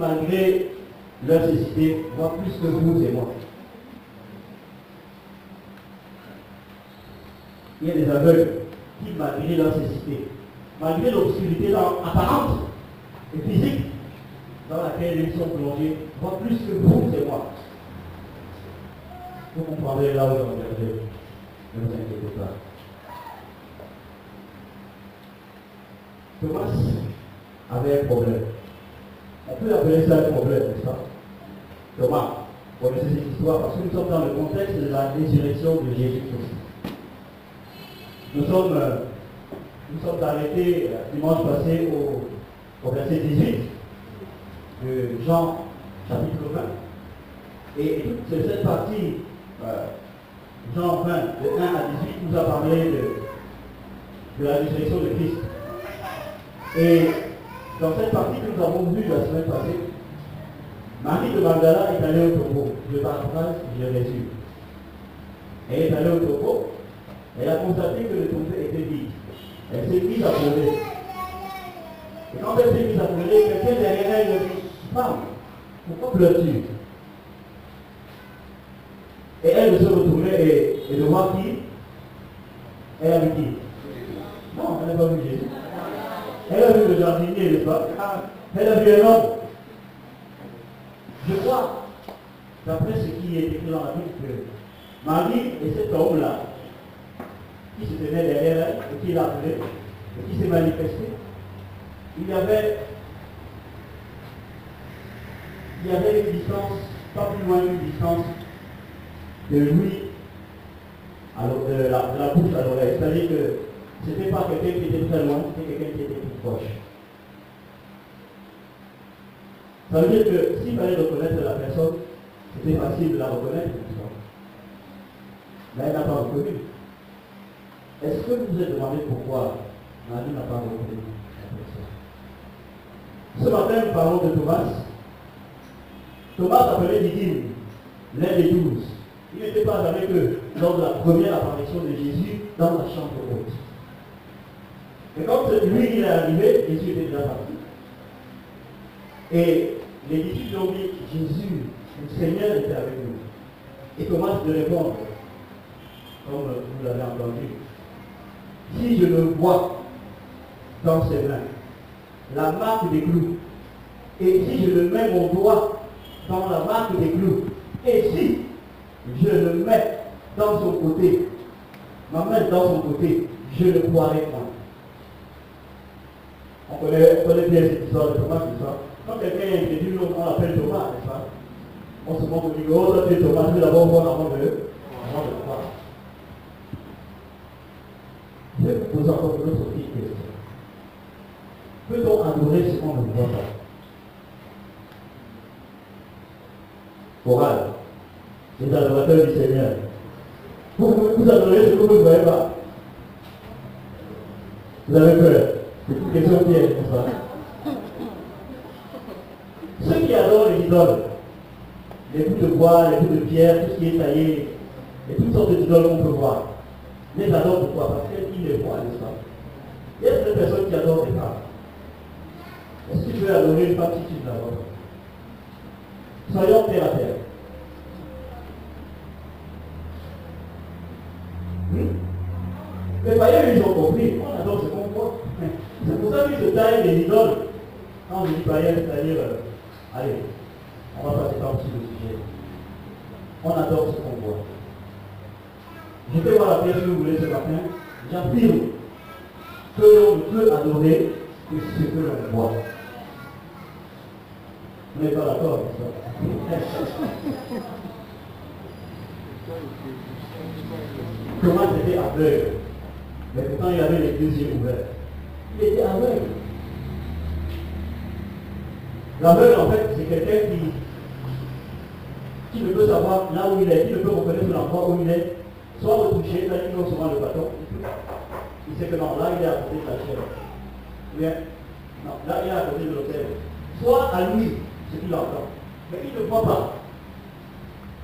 malgré leur cécité, voient plus que vous et moi. Il y a des aveugles qui, malgré leur cécité, malgré l'obscurité apparente et physique dans laquelle ils sont plongés, voient plus que vous et moi. Vous comprendrez là où j'en viendrai. Ne vous inquiétez pas. Thomas avait un problème. On peut appeler ça un problème, n'est-ce pas? Thomas, vous connaissez cette histoire parce que nous sommes dans le contexte de la résurrection de Jésus-Christ. Nous sommes arrêtés dimanche passé au verset 18 de Jean chapitre 20. Et toute cette partie, Jean 20, de 1 à 18, nous a parlé de la résurrection de Christ. Et dans cette partie que nous avons vue la semaine passée, Marie de Magdala est allée au tombeau. Je paraphrase, je résume. Elle est allée au tombeau, elle a constaté que le tombeau était vide. Elle s'est mise à pleurer. Et quand elle s'est mise à pleurer, quelqu'un derrière elle lui dit, femme, pourquoi pleures-tu? Et elle se retournait et de voir qui? Elle a vu qui? Non, elle n'a pas vu Jésus. Elle a vu le jardinier, n'est-ce pas? Elle a vu un homme. Je crois, d'après ce qui est écrit dans la Bible, que Marie et cet homme-là, qui se tenait derrière elle, et qui l'a appelé, et qui s'est manifesté, il y avait une distance, pas plus loin qu'une distance de lui, alors de la bouche à l'oreille. C'est-à-dire que ce n'était pas quelqu'un qui était très loin, c'était quelqu'un qui était plus proche. Ça veut dire que s'il fallait reconnaître la personne, c'était facile de la reconnaître. Mais elle n'a pas reconnu. Est-ce que vous vous êtes demandé pourquoi Marie n'a pas reconnu la personne? Ce matin, nous parlons de Thomas. Thomas appelé Didyme, l'un des 12. Il n'était pas avec eux lors de la première apparition de Jésus dans la chambre haute. Et quand lui il est arrivé, Jésus était déjà parti. Et les disciples ont dit, Jésus, le Seigneur était avec nous. Et Thomas de répondre, comme vous l'avez entendu, si je le vois dans ses mains, la marque des clous, et si je le mets mon doigt dans la marque des clous, et si je le mets dans son côté, ma main dans son côté, je le croirai pas. On connaît bien cette histoire de Thomas, n'est-ce pas? Quand quelqu'un est dit, on l'appelle Thomas, n'est-ce pas? On se montre du oh, toi tu es Thomas, je vais d'abord voir avant de croire. Je vais vous poser encore une autre petite question. Peut-on adorer ce qu'on ne voit pas? Oral, les adorateurs du Seigneur. Vous adorez ce que vous ne voyez pas. Vous avez peur. C'est une question piège, n'est-ce pas? Ceux qui adorent les idoles, les bouts de bois, les bouts de pierre, tout ce qui est taillé, et toutes sortes d'idoles qu'on peut voir, les adorent pourquoi? Parce qu'ils les voient, n'est-ce pas? Il y a des personnes qui adorent des femmes. Est-ce que tu veux adorer une femme si tu ne la vois pas? Soyons terre à terre. Les païens, ils ont compris. On adore ce qu'on voit. C'est pour ça qu'ils se taillent des idoles. Quand on dit païen, c'est-à-dire, allez, on va passer par-dessus le sujet. On adore ce qu'on voit. Je vais voir la pièce que vous voulez ce matin. J'affirme que l'on ne peut adorer que ce que l'on voit. Vous n'êtes pas d'accord avec ça? Thomas était aveugle. Mais pourtant, il avait les deux yeux ouverts. Il était aveugle. L'aveugle, en fait, c'est quelqu'un qui ne peut savoir là où il est, qui ne peut reconnaître l'endroit où il est, soit retouché, là, il souvent le bâton. Il sait que non, là, il est à côté de la chair. Bien, non, là, il est à côté de l'hôtel. Soit à lui, ce qu'il entend. Mais il ne voit pas.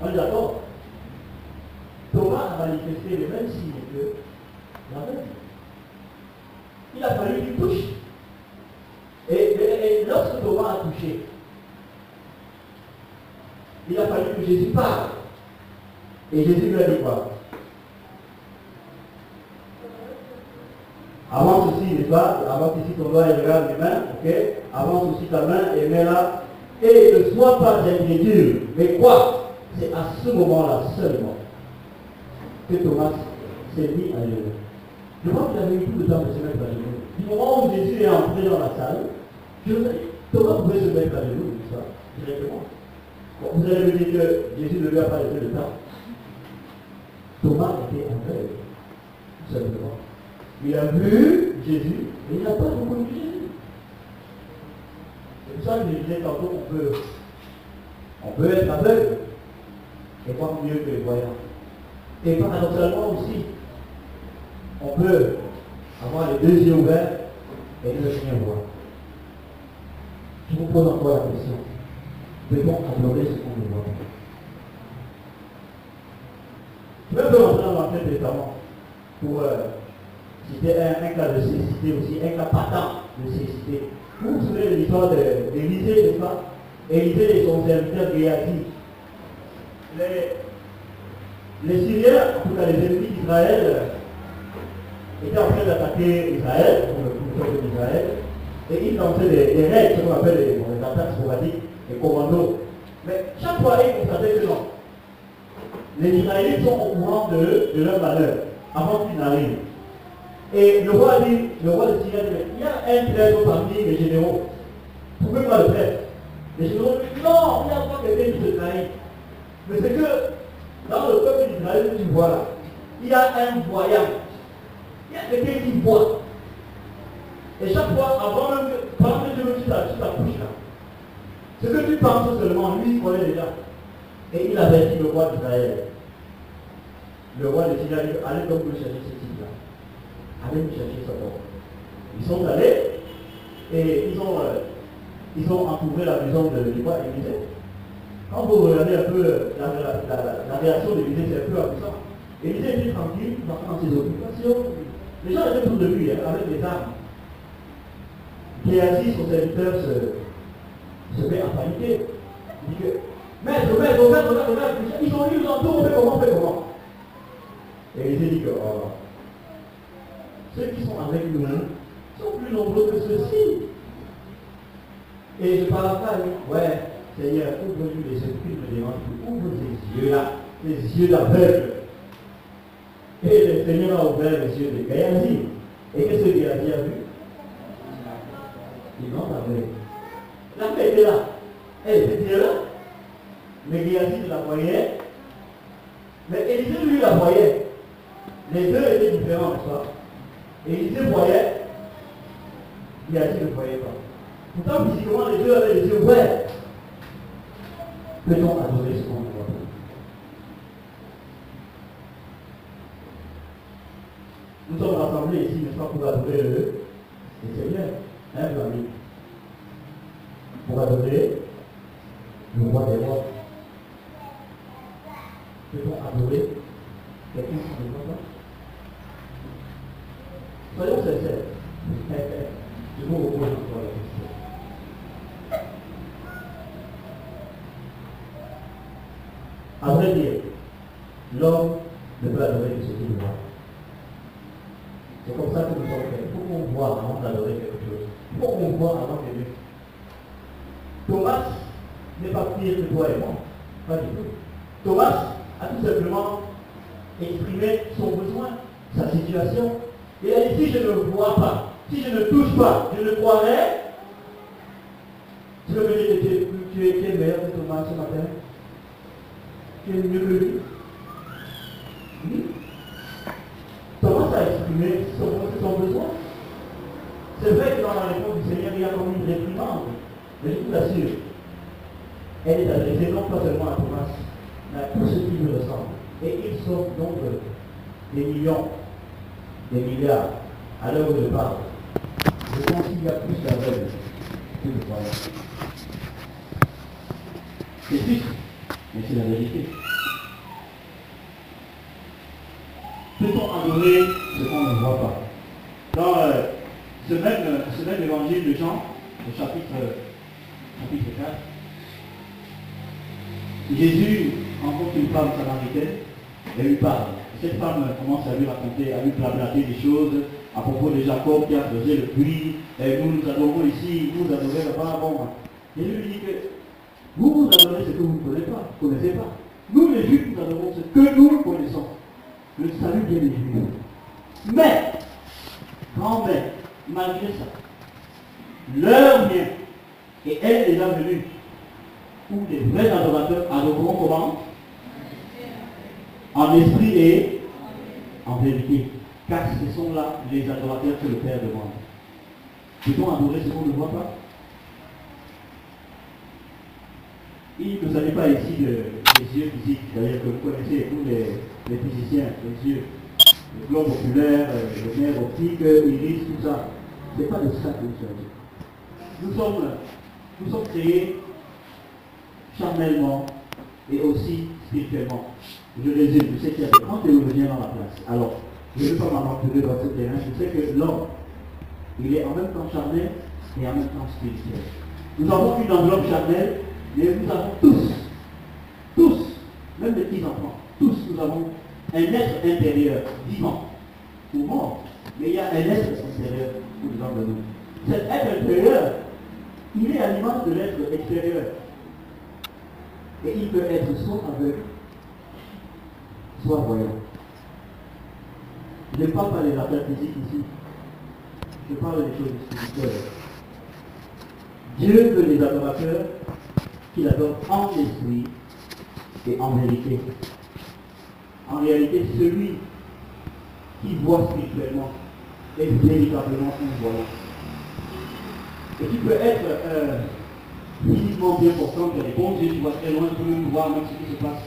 On est d'accord? Thomas a manifesté les mêmes signes que l'aveugle. Il a fallu qu'il touche. Et lorsque Thomas a touché, il a fallu que Jésus parle. Et Jésus lui a dit quoi? Avance aussi, n'est-ce pas? Avance ici ton doigt et regarde les mains, ok? Avance aussi ta main et mets-la. Et ne sois pas incrédule, mais quoi? C'est à ce moment-là seulement que Thomas s'est mis à genoux. Je crois qu'il avait eu tout le temps de se mettre à genoux. Du moment où Jésus est entré dans la salle, Thomas pouvait se mettre à genoux, n'est-ce pas? Directement. Bon, vous allez me dire que Jésus ne lui a pas laissé le temps. Thomas était aveugle, tout simplement. Il a vu Jésus, mais il n'a pas reconnu Jésus. C'est pour ça que je disais tantôt on peut être aveugle et voir mieux que les voyants. Et paradoxalement aussi, on peut avoir les deux yeux ouverts et ne rien voir. Je vous pose encore la question. Peut-on adorer ce qu'on ne voit pas? Je vais un peu rentrer dans l'Ancien Testament pour citer un cas de cécité aussi, un cas patent de cécité. Vous vous souvenez de l'histoire d'Élisée, n'est-ce pas? Élisée et son serviteur Géasi. Les Syriens, en tout cas les ennemis d'Israël, étaient en train d'attaquer Israël, le peuple d'Israël, et ils lançaient des raids, ce qu'on appelle les attaques sporadiques, les commandos. Mais chaque fois, ils constataient que non. Les Israélites sont au courant de leur malheur, avant qu'ils n'arrivent. Et le roi de Syrie dit, il y a un traître parmi les généraux. Trouvez-moi le traître. Les généraux disent, non, il n'y a pas quelqu'un qui se trahit. Mais c'est que, dans le peuple d'Israël, tu vois là, il y a un voyant. Il y a quelqu'un qui voit. Et chaque fois, avant même, pendant que Dieu me dit ta couche là, ce que tu penses seulement, lui, il connaît déjà. Et il avait dit le roi d'Israël. Le roi de Syrie a dit, allez donc me chercher ce type-là. Allez me chercher ce homme. Ils sont allés et ils ont entouré la maison du roi Élisée. Quand vous regardez un peu la réaction d'Élisée, c'est un peu amusant. Élisée était tranquille, dans ses occupations. Les gens étaient autour de lui, avec des armes. Géasi, son serviteur, se met à paniquer. Il dit que, maître, ils sont venus, ils ont tout, on fait comment? Et Élisée dit que, ceux qui sont avec nous sont plus nombreux que ceux-ci. Et je paraphrase, ouais, Seigneur, ouvre-lui les yeux, me demande, ouvre les yeux là, les yeux d'aveugle. Et le Seigneur a ouvert les yeux de Géasi. Et qu'est-ce que Géasi a vu? Il n'ont pas vu. La paix était là. Elle était là. Mais Géasi la voyait. Mais Élisée, lui, la voyait. Les deux étaient différents, n'est-ce pas? Élisée voyait. Géasi ne voyait pas. Pourtant, physiquement, les deux avaient les yeux ouverts. Peut-on adorer ce qu'on ne voit pas? Nous sommes rassemblés ici, n'est-ce pas, pour adorer le Seigneur, hein, l'ami. Pour adorer le roi des rois. Peut-on adorer quelqu'un qui ne voit pas? Soyons sincères. Je vous repose encore la question. À vrai dire, l'homme ne peut adorer que ce qu'il voit. C'est comme ça que nous sommes faits. Il faut qu'on voit avant d'adorer quelque chose. Il faut qu'on voit avant que Dieu. Thomas n'est pas pire que toi et moi. Pas du tout. Thomas a tout simplement exprimé son besoin, sa situation. Il a dit, si je ne vois pas, si je ne touche pas, je ne croirai. Tu veux me dire que tu es meilleur que Thomas ce matin? Tu es mieux que lui? Oui. Thomas a exprimé son besoin. C'est vrai que dans la réponse du Seigneur, il y a comme une réprimande. Mais je vous l'assure, elle est adressée non pas seulement à Thomas, mais à tous ceux qui lui ressemblent. Et ils sont donc des millions, des milliards, à l'heure où je parle. Je pense qu'il y a plus d'aveugles que de croyants. C'est triste, mais c'est la vérité. Peut-on adorer ce qu'on ne voit pas? Dans ce même évangile de Jean, au chapitre 4, Jésus rencontre une femme samaritaine et lui parle. Cette femme commence à lui raconter, à lui blablater des choses à propos de Jacob qui a creusé le puits. Et nous adorons ici, vous adorez là-bas. Bon, Jésus lui dit que vous adorez ce que vous ne connaissez pas. Nous les Juifs, nous adorons ce que nous connaissons. Le salut vient des Juifs. Mais, grand-mère, malgré ça, l'heure vient, et elle est déjà venue, où les vrais adorateurs adoreront comment? En esprit et en vérité. Car ce sont là les adorateurs que le Père demande. Peut-on adorer ce qu'on ne voit pas? Il ne s'agit pas ici des yeux physiques, d'ailleurs que vous connaissez, tous les physiciens, les yeux, le globe oculaire, le nerf optique, l'iris, tout ça. Ce n'est pas de ça qu'il s'agit. Nous sommes créés charnellement et aussi spirituellement. Je résume, je sais qu'il y a des grands théologiens dans la place. Alors, je ne vais pas m'aventurer dans ce terrain, je sais que l'homme, il est en même temps charnel et en même temps spirituel. Nous avons une enveloppe charnelle, mais nous avons tous, même les petits enfants, tous nous avons un être intérieur, vivant, ou mort, mais il y a un être intérieur au-dedans de nous. Cet être intérieur, il est à l'image de l'être extérieur. Et il peut être soit aveugle, soit voyant. Je ne parle pas des affaires physiques ici. Je parle des choses spirituelles. Dieu veut les adorateurs qu'il adore en esprit et en vérité. En réalité, celui qui voit spirituellement est véritablement un voyant. Et tu peux être physiquement bien portant, tu as des bons yeux, tu vois très loin, tu peux même voir même ce qui se passe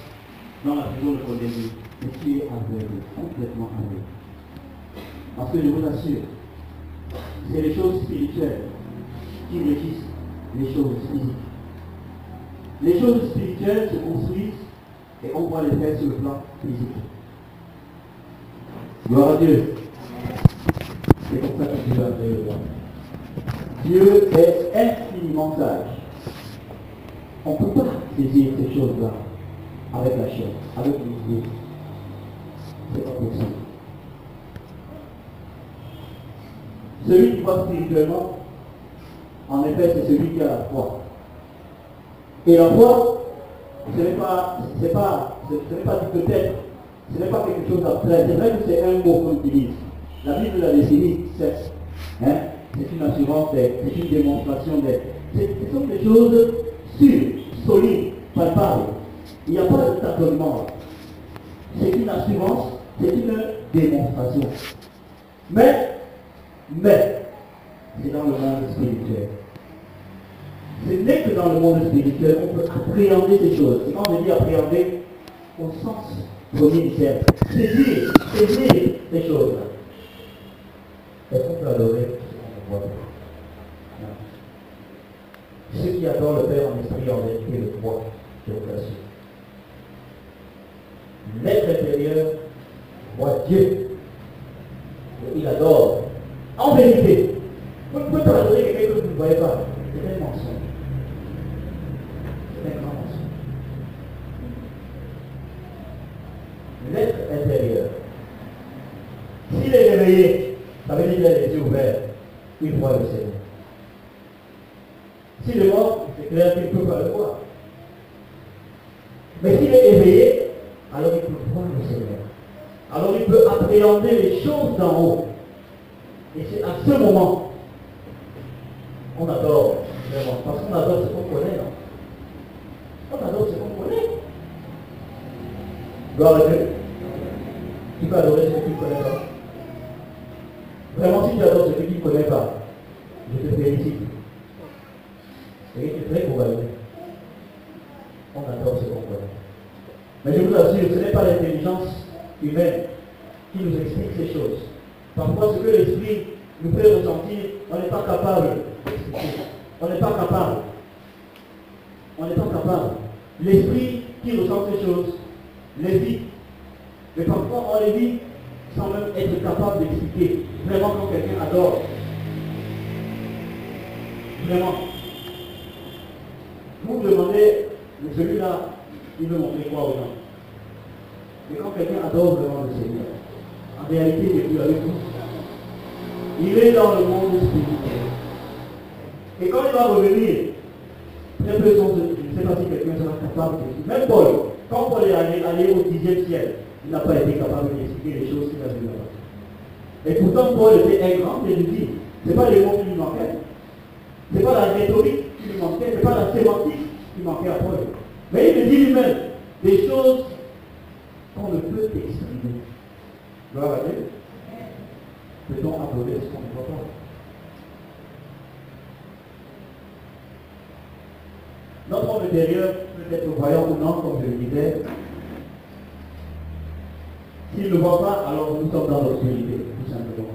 dans la prison de Condamné. Mais tu es aveugle, complètement aveugle. Parce que je vous assure, c'est les choses spirituelles qui régissent les choses physiques. Les choses spirituelles se construisent et on voit les faire sur le plan physique. Gloire à Dieu. C'est pour ça que Dieu a fait le monde. Dieu est infiniment sage. On ne peut pas saisir ces choses-là avec la chair, avec l'idée. C'est pas possible. Celui qui voit spirituellement, en effet, c'est celui qui a la foi. Et la foi, ce n'est pas du peut-être, ce n'est pas quelque chose d'abstrait. C'est vrai que c'est un mot qu'on utilise. La Bible l'a défini, certes. Hein? C'est une assurance d'être, c'est une démonstration d'être. Ce sont des choses sûres, solides, palpables. Il n'y a pas de tâtonnement. C'est une assurance, c'est une démonstration. Mais, c'est dans le monde spirituel. Ce n'est que dans le monde spirituel qu'on peut appréhender ces choses. Et quand je dis appréhender, au sens premier du terme, saisir ces choses-là. Est-ce qu'on peut adorer ce qu'on voit? Ceux qui adorent le Père en esprit en vérité le voient, je vous l'assure. L'être intérieur voit Dieu. Et il adore en vérité. Vous ne pouvez pas adorer quelqu'un que vous ne voyez pas. C'est un mensonge. C'est un grand mensonge. L'être intérieur, s'il est réveillé, ça veut dire qu'il a les yeux ouverts, il voit le Seigneur. S'il est mort, c'est clair qu'il ne peut pas le voir. Mais s'il est éveillé, alors il peut voir le Seigneur. Alors il peut appréhender les choses d'en haut. Et c'est à ce moment qu'on adore, vraiment. Parce qu'on adore ce qu'on connaît, non? On adore ce qu'on connaît. Gloire à Dieu. Tu peux adorer ce que tu ne connais pas. Vraiment, si tu adores ce que tu ne connais pas, je te félicite. Et tu es très courageux. On adore ce qu'on connaît. Mais je vous assure, ce n'est pas l'intelligence humaine qui nous explique ces choses. Parfois, ce que l'esprit nous fait ressentir, on n'est pas capable d'expliquer. On n'est pas capable. On n'est pas capable. L'esprit qui ressent ces choses les vit. Mais parfois, on les vit sans même être capable d'expliquer. Vraiment, quand quelqu'un adore. Vraiment. Vous demandez, celui-là, il veut montrer quoi aux gens? Et quand quelqu'un adore vraiment le Seigneur, en réalité, il n'est plus avec nous. Il est dans le monde spirituel. Et quand il va revenir, très peu sont, je ne sais pas si quelqu'un sera capable de. Même Paul, quand Paul est allé au 10e ciel, il n'a pas été capable d'expliquer les choses qu'il a vues là-bas. Et pourtant, Paul était un grand érudit. Ce n'est pas les mots qui lui manquaient. Ce n'est pas la rhétorique qui lui manquait. Ce n'est pas la sémantique qui manquait à Paul. Mais il me dit lui-même des choses qu'on ne peut exprimer. Gloire à Dieu. Peut-on adorer ce qu'on ne voit pas? Notre homme intérieur peut être voyant ou non, comme je le disais. S'il ne voit pas, alors nous sommes dans l'obscurité, tout simplement.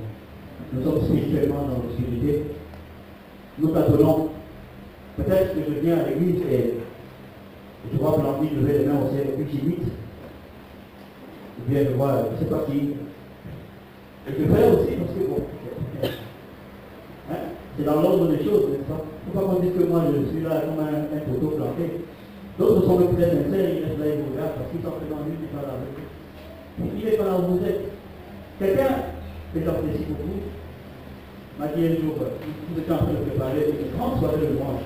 Nous sommes spirituellement dans l'obscurité. Nous tâtonnons. Peut-être que je viens à l'église et je vois Blanqui lever les mains au ciel, et puis j'imite. Ou bien je vois, je ne sais pas qui. Et je fais aussi parce que bon. Hein? C'est dans l'ordre des choses, n'est-ce pas? Il ne faut pas qu'on dise que moi je suis là comme un poteau planté. D'autres sont même très sincères, ils restent là et vous regardent parce qu'ils sont présents lui, ils parlent avec eux. Il n'est pas là où vous êtes. Quelqu'un que j'apprécie beaucoup m'a dit un jour, vous étiez en train de préparer une grande soirée de louange.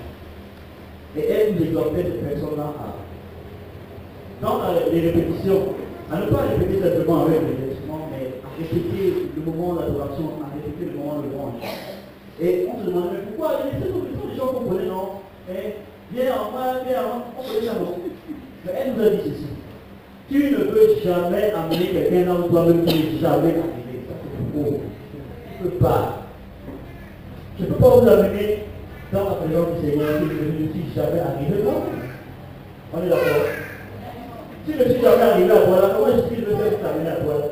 Et elle nous exhortait cette personne-là dans les répétitions, à ne pas répéter simplement avec les instruments, mais à répéter le moment d'adoration, à répéter le moment de louange. Et on se demandait, mais pourquoi les gens comprenaient, non? Viens en main, on connaît ça, non? Mais elle nous a dit ceci. Tu ne peux jamais amener quelqu'un là où toi-même tu n'es jamais arrivé. Ça c'est faux. Tu ne peux pas. Je ne peux pas vous amener dans la présence du Seigneur si je ne suis jamais arrivé. Non. On est d'accord. Si je ne suis jamais arrivé à toi là, comment est-ce que je vais t'amener à toi là?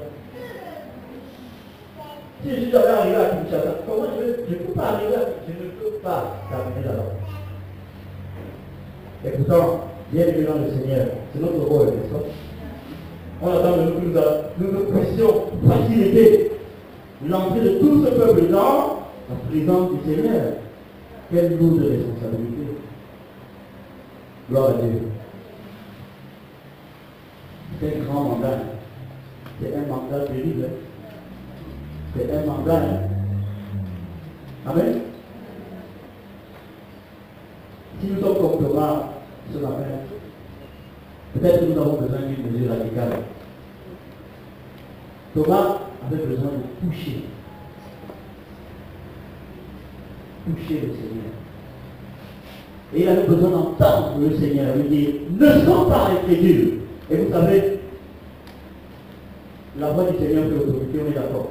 Si je suis jamais arrivé à Kinshasa, comment je ne peux pas arriver à je ne peux pas t'amener là-bas. Et pourtant, bien évidemment le Seigneur, c'est notre rôle, n'est-ce pas? On attend de nous pressions, faciliter l'entrée de tout ce peuple dans la présence du Seigneur. Quelle lourde responsabilité. Gloire à Dieu. C'est un grand mandat. C'est un mandat terrible. C'est un mandat. Amen. Si nous sommes comme Thomas ce matin, peut-être que nous avons besoin d'une mesure radicale. Thomas avait besoin de toucher le Seigneur. Et il avait besoin d'entendre le Seigneur lui dire, ne sois pas incrédule. Et vous savez, la voix du Seigneur fait autorité, on est d'accord.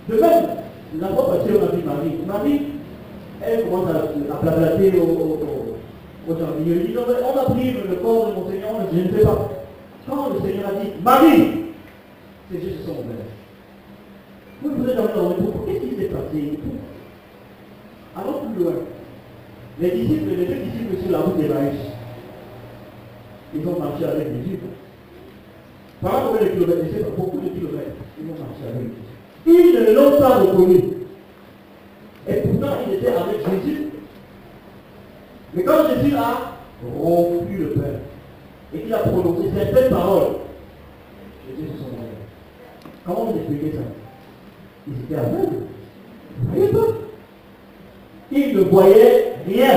De même, la fois passée, on a vu Marie. Marie, elle commence à blablater aux gens. Il dit, non, mais on a pris le corps de mon Seigneur, je ne sais pas. Quand le Seigneur a dit, Marie, c'est juste son père. Vous êtes dans le retour, qu'est-ce qui s'est passé? Allons plus loin. Les deux disciples sur la route d'Emmaüs, ils ont marché avec Jésus. Par combien de kilomètres? Je ne sais pas, beaucoup de kilomètres. Ils ont marché avec Jésus. Ils ne l'ont pas reconnu. Et pourtant, il était avec Jésus. Mais quand Jésus a rompu le pain et qu'il a prononcé certaines paroles, Jésus se sont morts. Comment vous expliquez ça? Ils étaient aveugles. Vous ne voyez pas? Ils ne voyaient rien.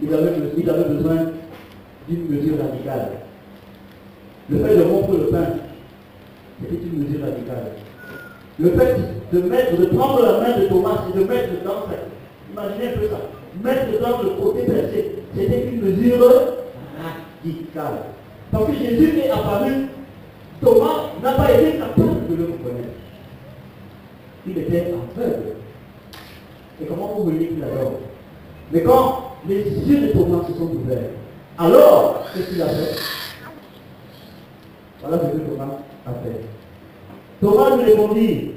Ils avaient besoin d'une mesure radicale. Le fait de rompre le pain, c'était une mesure radicale. Le fait de prendre la main de Thomas et de mettre dans sa... Imaginez un peu ça. Mettre dans le côté percé, c'était une mesure radicale. Parce que Jésus est apparu, Thomas n'a pas été capable de le reconnaître. Il était aveugle. Et comment vous voulez qu'il adore? Mais quand les yeux de Thomas se sont ouverts, alors, qu'est-ce qu'il a fait? Voilà ce que Thomas a fait. Thomas lui répondit,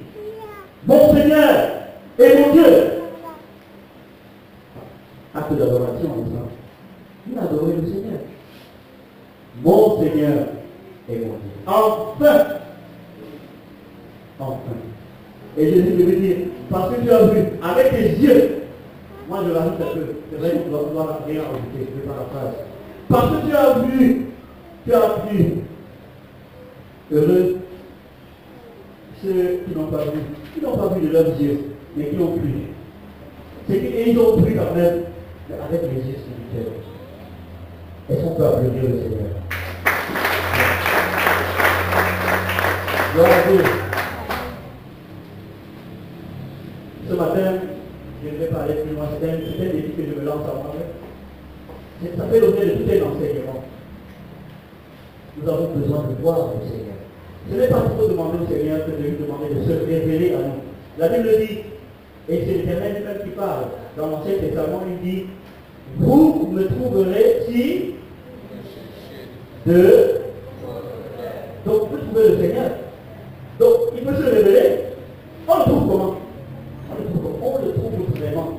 mon Seigneur et mon Dieu. Acte d'adoration, ça. Il a adoré le Seigneur. Mon Seigneur et mon Dieu. Enfin! Enfin. Et Jésus lui dit, parce que tu as vu avec tes yeux, moi Moi, je rajoute un peu. C'est vrai qu'on doit rien rajouter, je vais paraphrase. Parce que tu as vu, heureux ceux qui n'ont pas vu de leurs yeux, mais qui ont cru. C'est qu'ils ont cru quand même, mais avec les yeux spirituels. Est-ce qu'on peut applaudir le Seigneur? Gloire à Dieu. Ce matin, je ne vais pas aller plus loin, c'est un défi que je me lance à moi-même. Ça fait l'objet de tout un enseignement. Nous avons besoin de voir le Seigneur. Ce n'est pas trop demander au Seigneur que de lui demander de se révéler à nous. La Bible dit, et c'est l'Éternel lui-même qui parle, dans l'Ancien Testament, il dit, vous me trouverez si de... Donc, vous trouvez le Seigneur. Donc, il peut se révéler. On le trouve comment? On le trouve vraiment.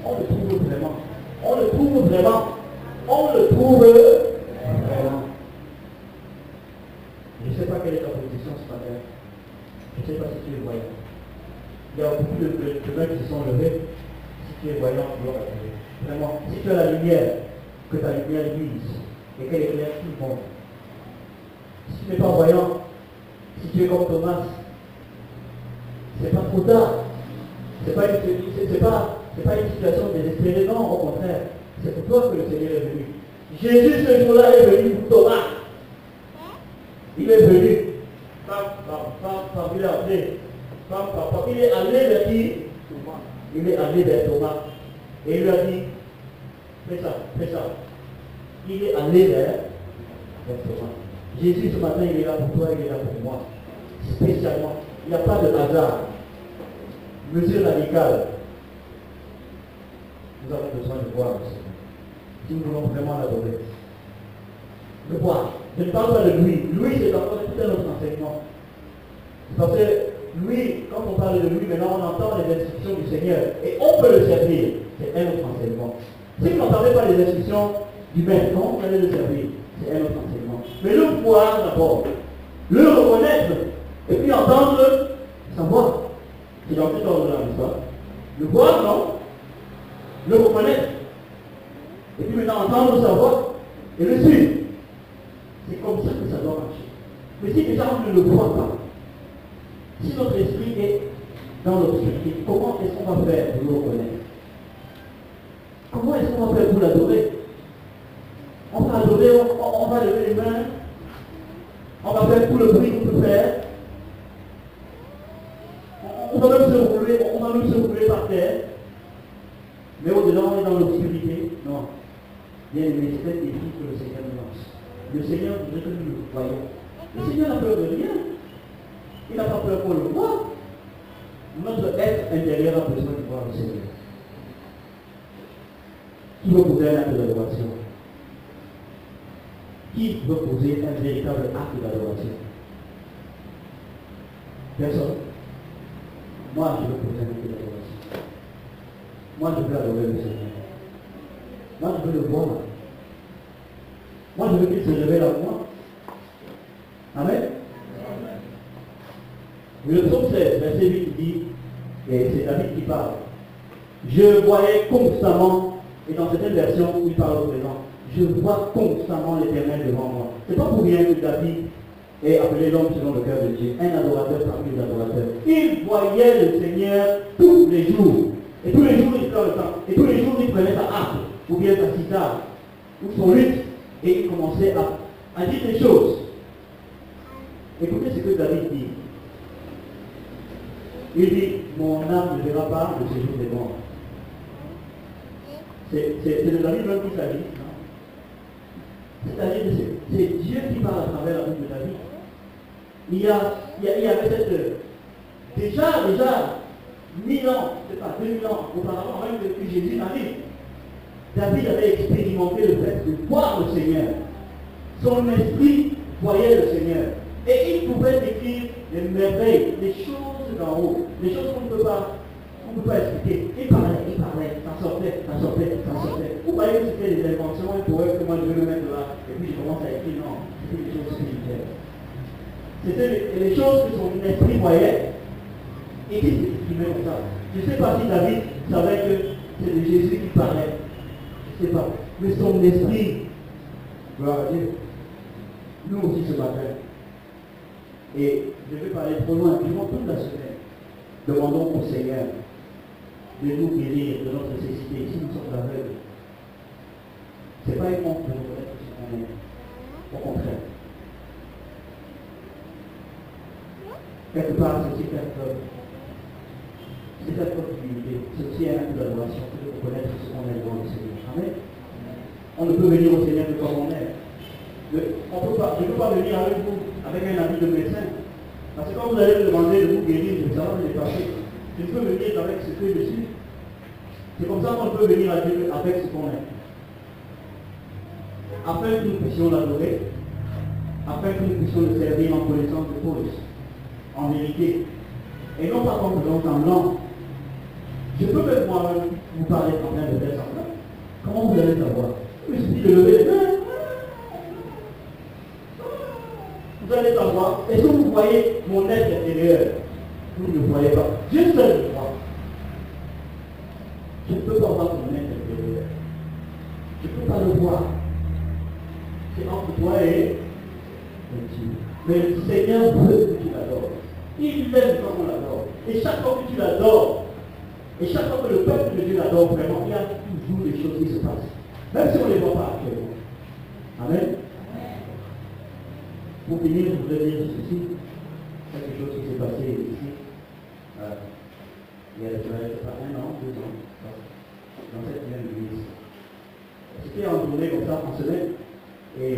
On le trouve vraiment. On le trouve vraiment. On le trouve vraiment. Je ne sais pas quelle est ta position ce matin. Je ne sais pas si tu es voyant. Il y a beaucoup de mains qui se sont levés. Si tu es voyant, gloire à Dieu. Vraiment, si tu as la lumière, que ta lumière luise et qu'elle éclaire tout le monde. Si tu n'es pas voyant, si tu es comme Thomas, c'est pas trop tard. C'est pas une situation désespérée, non, au contraire. C'est pour toi que le Seigneur est venu. Jésus, ce jour-là, est venu pour Thomas. Il est venu. Il est appelé. Il est allé vers qui? Il est allé vers Thomas. Et il lui a dit, fais ça. Il est allé vers Thomas. Jésus, ce matin, il est là pour toi, il est là pour moi. Spécialement. Il n'y a pas de hasard. Mesure radicale. Nous avons besoin de voir le Seigneur. Si nous voulons vraiment l'adorer. De voir. Je ne parle pas de lui. Lui, c'est encore tout un autre enseignement. Parce que lui, quand on parle de lui, maintenant on entend les instructions du Seigneur. Et on peut le servir. C'est un autre enseignement. Si vous n'entendez pas les instructions du maître, comment vous allez le servir? C'est un autre enseignement. Mais le voir d'abord. Le reconnaître. Et puis entendre sa voix. C'est dans cet ordre-là, n'est-ce pas? Le voir, non? Le reconnaître. Et puis maintenant entendre sa voix et le suivre. C'est comme ça que ça doit marcher. Mais si déjà on ne le voit pas, si notre esprit est dans l'obscurité, comment est-ce qu'on va faire pour le reconnaître? Comment est-ce qu'on va faire pour l'adorer? On va adorer, on va lever les mains, on va faire tout le bruit qu'on peut faire. On va même se rouler par terre. Mais au-delà, on est dans l'obscurité. Non. Bien aimé, c'est un défi que le Seigneur nous lance. Le Seigneur voudrait que nous le voyons. Le Seigneur n'a peur de rien. Il n'a pas peur qu'on le voit. Notre être intérieur a besoin de voir le Seigneur. Qui veut poser un acte d'adoration? Qui veut poser un véritable acte d'adoration? Personne. Moi, je veux poser un acte d'adoration. Moi, je veux adorer le Seigneur. Moi, je veux le voir. Moi, je veux qu'il se révèle à moi. Amen. Le psaume 16, verset 8 dit, et c'est David qui parle, je voyais constamment, et dans certaines versions où il parle au présent, je vois constamment l'Éternel devant moi. C'est pas pour rien que David est appelé l'homme selon le cœur de Dieu, un adorateur parmi les adorateurs. Il voyait le Seigneur tous les jours. Et tous les jours, il prenait le temps. Et tous les jours, il prenait sa harpe, ou bien sa cithare, ou son luth, et il commençait à dire des choses. Écoutez ce que David dit. Il dit, mon âme ne verra pas le séjour des morts. C'est de David même qui s'agit. C'est-à-dire que c'est Dieu qui parle à travers la bouche de David. Il y avait cette... Déjà, 1000 ans, c'est pas 2000 ans, auparavant même que Jésus n'arrive. David avait expérimenté le fait de voir le Seigneur. Son esprit voyait le Seigneur. Et il pouvait décrire les merveilles, les choses d'en haut, les choses qu'on ne peut pas expliquer. Il parlait, ça sortait. Vous voyez que c'était des inventions, un poète que moi je veux le mettre là, et puis je commence à écrire, non, c'était des choses spirituelles. C'était les choses que son esprit voyait, et qui s'exprimaient comme ça. Je ne sais pas si David savait que c'est de Jésus qui paraît. Je ne sais pas. Mais son esprit, gloire à Dieu, nous aussi ce matin. Et je vais parler trop loin, durant toute la semaine, demandons au Seigneur de nous guérir de notre nécessité. Si nous sommes aveugles, ce n'est pas une honte de reconnaître ce qu'on est. Au contraire. Quelque part, c'est aussi faire preuve. C'est faire preuve d'humilité. C'est aussi un acte d'adoration de reconnaître ce qu'on est devant le Seigneur. Amen. On ne peut venir au Seigneur que comme on est. Je ne peux pas venir avec vous, avec un avis de médecin. Parce que quand vous allez me demander de vous guérir, je vais savoir me dépasser. Je ne peux venir avec ce que je suis. C'est comme ça qu'on peut venir à Dieu avec ce qu'on est. Afin que nous puissions l'adorer, afin que nous puissions le servir en connaissance de cause, en vérité. Et non pas comme faisant semblant. Je peux même moi vous parler en train de faire semblant. Comment vous allez savoir? Il suffit de lever les mains. Vous allez savoir. Est-ce que vous voyez mon être intérieur? Vous ne le voyez pas. Dieu seul le voit. Je ne peux pas voir mon être intérieur. Je ne peux pas le voir. C'est entre toi et Dieu. Mais le Seigneur veut que tu l'adores. Il aime quand on l'adore. Et chaque fois que tu l'adores, et chaque fois que le peuple de Dieu l'adore vraiment, il y a toujours des choses qui se passent. Même si on ne les voit pas actuellement. Amen. Pour finir, je voudrais dire ceci. Quelque chose qui s'est passé ici. Il y a pas 1 an, 2 ans, dans cette même église. C'était en journée comme ça, en semaine. Et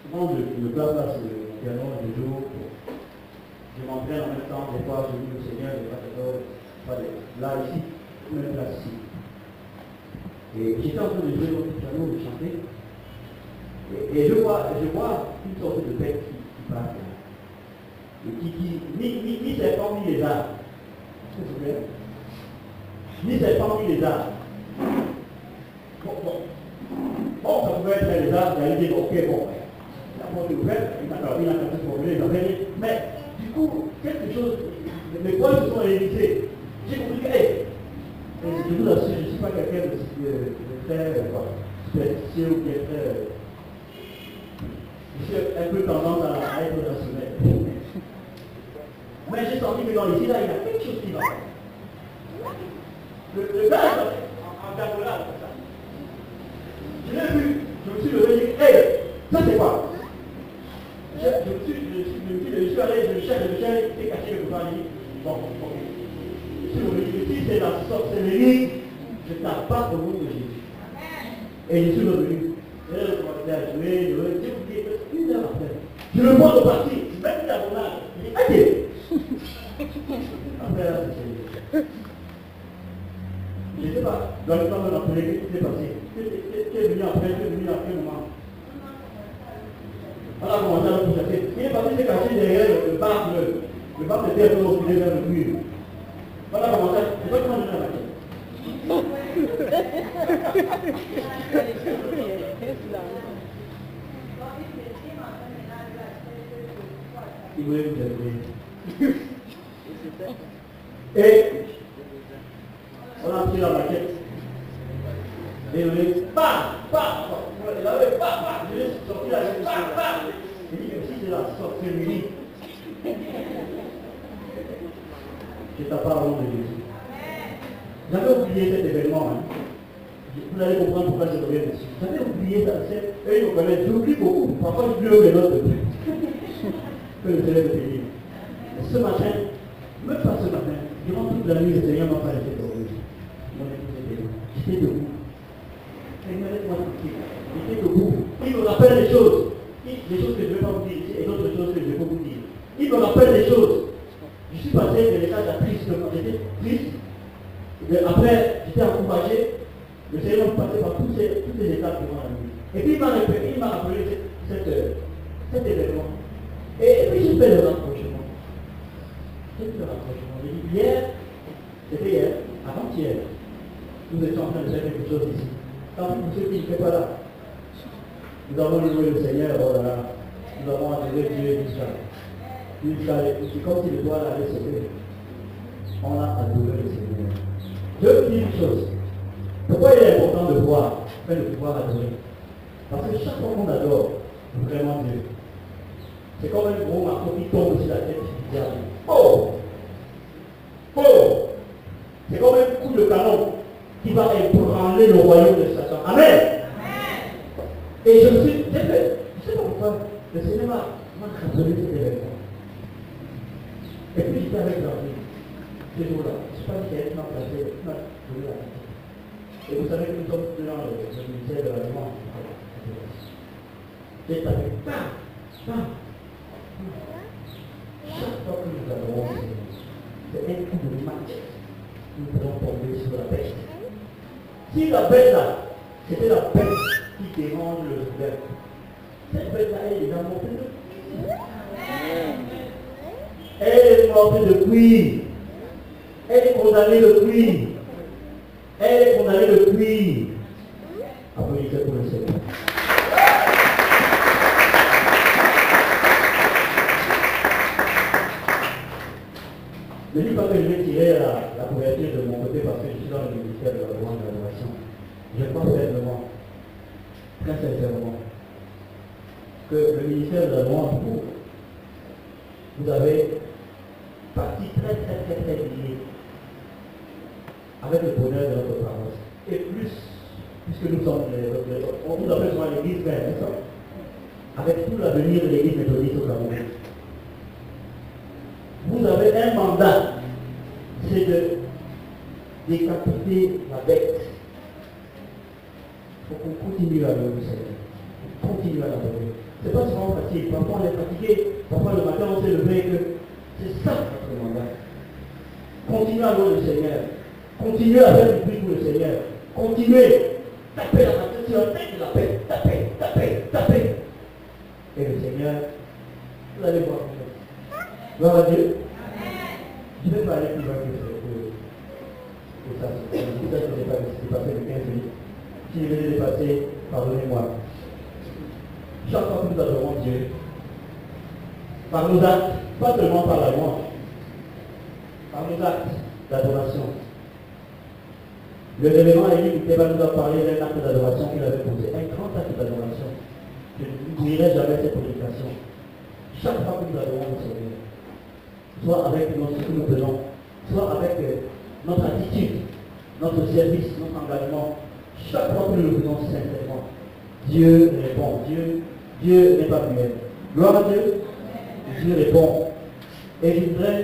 souvent, je me place là sur le piano du jour. Je m'entraîne en même temps, des fois, je dis au Seigneur, je pas là, ici, même place ici. Et j'étais en train de jouer au piano, de chanter. Et je vois une sorte de bête qui passe. Et ni serpent, ni lézard. Ni serpent, ni lézard. Bon, ça pouvait être un lézard, j'allais dire, ok, bon, la porte est ouverte, il a quand même formulé, mais du coup, quelque chose, mes points se sont réalisés. J'ai compris que, je vous assure, je ne suis pas quelqu'un de très superstitieux ou bien très. Je suis un peu tendance à être rationnel. Mais j'ai senti que dans ici, là, il y a quelque chose qui va. Le gars en diagonale, comme ça. Je l'ai vu, je me suis levé et dit, ça c'est quoi? Je suis allé, je me cherche, c'est caché quelque part, bon, ok. Je suis revenu, si c'est la sorcellerie, je t'apporte au nom de Jésus. Et je suis revenu. Je commençais à jouer, j'ai oublié, 1 heure après. Je le vois repartir, je mets la bonade, je dis, ok. Après là, c'est je ne sais pas, dans le temps de la prière, qu'est-ce qui s'est passé? Qui est venu après moment? On a commencé à le chercher. Il est parti se cacher derrière le bar bleu. Le bar était un peu reculé vers le mur. On a commencé à... Je vais prendre la maquette. Il voulait nous aider. Et on a pris la maquette. Et on est il avait je l'ai sorti là, il dit que si c'est la sorcellerie, je t'appartiens au nom de Jésus. J'avais oublié cet événement. Vous allez comprendre pourquoi je reviens dessus. J'avais oublié ça. Eux, ils me connaissent. J'oublie beaucoup. Parfois, j'oublie les notes de plus. Que le Seigneur me bénisse. Ce matin, même pas ce matin, durant toute la nuit, le Seigneur m'a pas laissé dormir. Mon épouse était là. J'étais debout. Seigneur, laisse-moi tranquille. J'étais debout. Il me rappelle des choses. Des choses que je ne vais pas vous dire ici et d'autres choses que je vais pas vous dire. Il me rappelle des choses. Je suis passé de l'état d'attristement. J'étais triste. Après, j'étais encouragé. Le Seigneur m'a passé par toutes les étapes durant la nuit. Et puis il m'a rappelé cet événement. Et puis j'ai fait le rapprochement. J'ai fait le rapprochement. J'ai dit hier, c'était hier, avant-hier, nous étions en train de faire quelque chose ici. Tant pis pour ceux qui n'étaient pas là. Nous avons loué le Seigneur, oh là là. Nous avons adoré Dieu jusqu'à c'est comme si le doigt allait sauter. On a adoré le Seigneur. Je veux dire une chose. afin de pouvoir adorer. Parce que chaque fois qu'on adore vraiment Dieu, c'est comme un gros marteau qui tombe sur la tête du diable. Oh! Oh! C'est comme un coup de canon qui va ébranler le royaume de Satan. Amen! Amen. Et je me suis dit, je ne sais pas pourquoi, le Seigneur m'a rappelé cet événement. Et puis j'étais avec l'envie. Ce jour-là, je ne sais pas si elle m'a placé, elle m'a donné la tête. Et vous savez que nous sommes dans le ministère de la demande. J'ai tapé, bam, bam. Chaque fois que nous adorons le Seigneur, c'est un coup de match. Nous pouvons tomber sur la bête. Si la bête là, c'était la bête qui dérange le souverain, cette bête là, elle est déjà morte de Elle est morte depuis. Elle est condamnée depuis. Elle est condamnée depuis. Applaudissez pour le Seigneur. Ne dis pas que je vais tirer la couverture de mon côté parce que je suis dans le ministère de la louange et de l'adoration. Je pense fermement, très sincèrement, que le ministère de la louange, vous avez partie très liée avec le bonheur de notre paroisse. Et plus, puisque nous sommes, on vous appelle souvent l'église mère, c'est ça? Avec tout l'avenir de l'église méthodiste au Cameroun. Vous avez un mandat, c'est de décapiter la bête. Il faut qu'on continue à adorer le Seigneur. Continue à l'adorer. C'est pas souvent facile. Parfois on est fatigué, parfois le matin on s'est levé que c'est ça notre mandat. Continuez à adorer le Seigneur. Continuez à faire du bruit pour le Seigneur. Continuez. Tapez la main sur la tête de la bête. Tapez. Et le Seigneur, vous allez voir. Gloire à Dieu. Je ne vais pas aller plus loin que ça. C'est ça que j'ai dépassé de 15 minutes. Si je vais dépasser, pardonnez-moi. Chaque fois que nous adorons Dieu, par nos actes, pas seulement par la louange, par nos actes d'adoration. Le révérend Élie Mouteba nous a parlé d'un acte d'adoration qu'il avait posé, un grand acte d'adoration. Je n'oublierai jamais cette prédication. Chaque fois que nous adorons le Seigneur, soit avec ce que nous faisons, soit avec notre attitude, notre service, notre engagement, chaque fois que nous le faisons sincèrement, Dieu répond. Dieu n'est pas muet. Gloire à Dieu. Dieu répond. Et je voudrais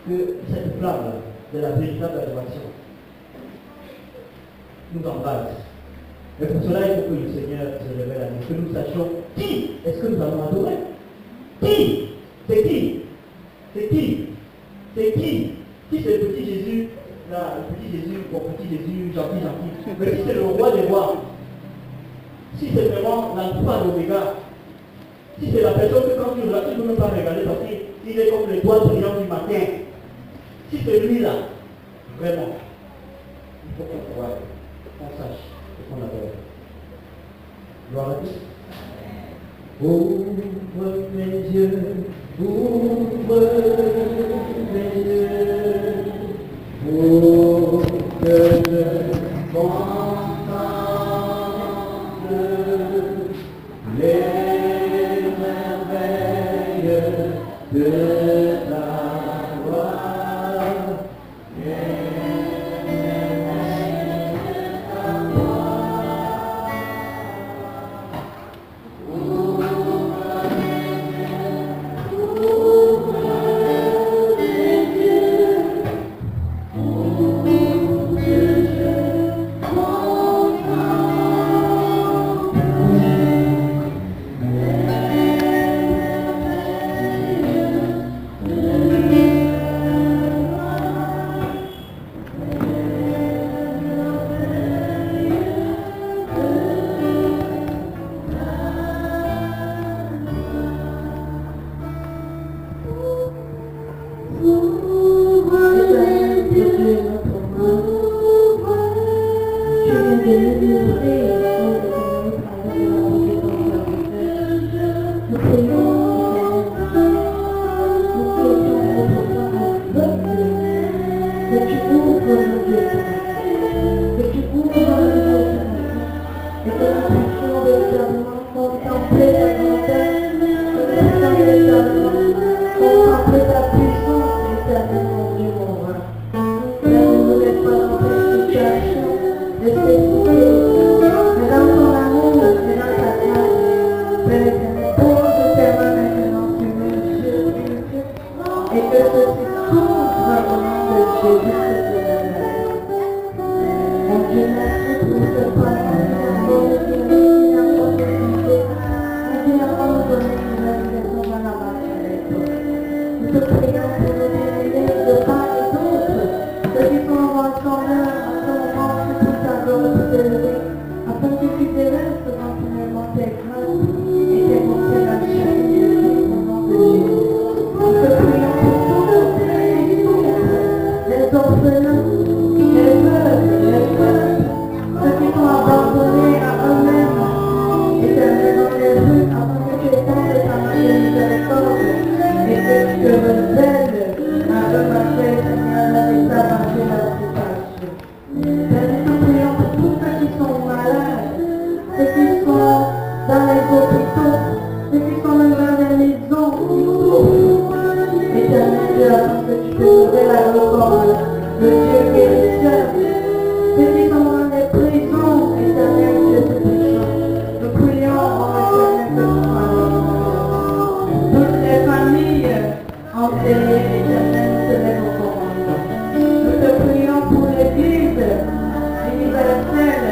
que cette flamme de la véritable adoration nous embrasse. Mais pour cela, il faut que le Seigneur se révèle à nous, que nous sachions qui est-ce que nous allons adorer. Qui? C'est qui? C'est qui? C'est qui? Qui c'est le petit Jésus, là, le petit Jésus, petit Jésus, gentil. Mais qui c'est le roi des rois? Si c'est vraiment l'alpha l'oméga, si c'est la personne que quand tu regardes, tu ne peux même pas regarder parce qu'il est comme l'étoile brillante du matin. Si c'est lui là, vraiment, il faut qu'on croie, qu'on sache et qu'on adore. Gloire à Dieu. Ouvre mes yeux, ouvre mes yeux, pour que je contemple les merveilles de ta gloire. de spécifier, mais dans ton amour et dans ta grâce, Père éternel, pose tes mains maintenant sur mes yeux et que ceci s'ouvre au nom de Jésus-Christ de Nazareth. Mon Dieu, merci pour ce parole qui n'a pas de guidée, qui n'a pas donné une raison dans la marche. Nous te prions pour nous bénir de part et d'autre, ceux qui sont en ton âme, en ce moment, pour ta gloire tout élevée, afin que tu te restes continuellement tes grâces et tes conseils à chaque vie au nom de Jésus. Nous te prions pour tous les orphelins, les veuves, ceux qui sont abandonnés à eux-mêmes, éternels dans les rues, afin que tu étendes ta main de miséricorde et que tu te révèles à eux, ma chère Seigneur, l'état de la situation. Nous te prions pour tous ceux qui sont malades, ceux qui sont dans les hôpitaux, ceux qui sont même dans les maisons, qui souffrent. Éternel Dieu, afin que tu te révèles le corps, le Dieu guérisseur. Ceux qui sont dans les prisons, éternel Dieu, te prions. Nous prions en éternel que tu sois là. Toutes les familles enterrées, éternel, te lèvent au commandement. Nous te prions pour l'Église universelle,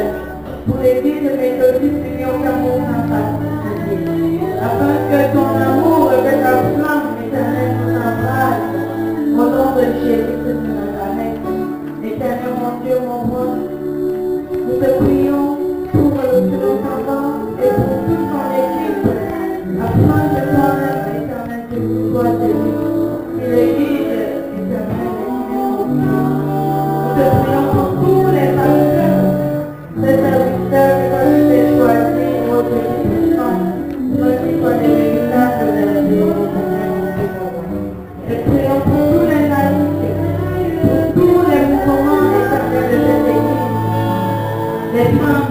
pour l'Église méthodiste unie au Cameroun en particulier, afin que ton amour, que ta flamme, éternel, nous embrasse, au nom de Jésus-Christ de Nazareth. Éternel, mon Dieu, mon roi, nous te prions pour le savant et pour toute ton équipe, afin que toi-même, éternel, que tu sois Jésus, qui les guide, éternel, nous te prions pour tous les pasteurs, les serviteurs que toi tu t'es choisis, ô Dieu Tout-Puissant, nous qui soient des véritables bergers, et prions pour tous les laïcs, pour tous les mouvements éternels de cette église, les femmes,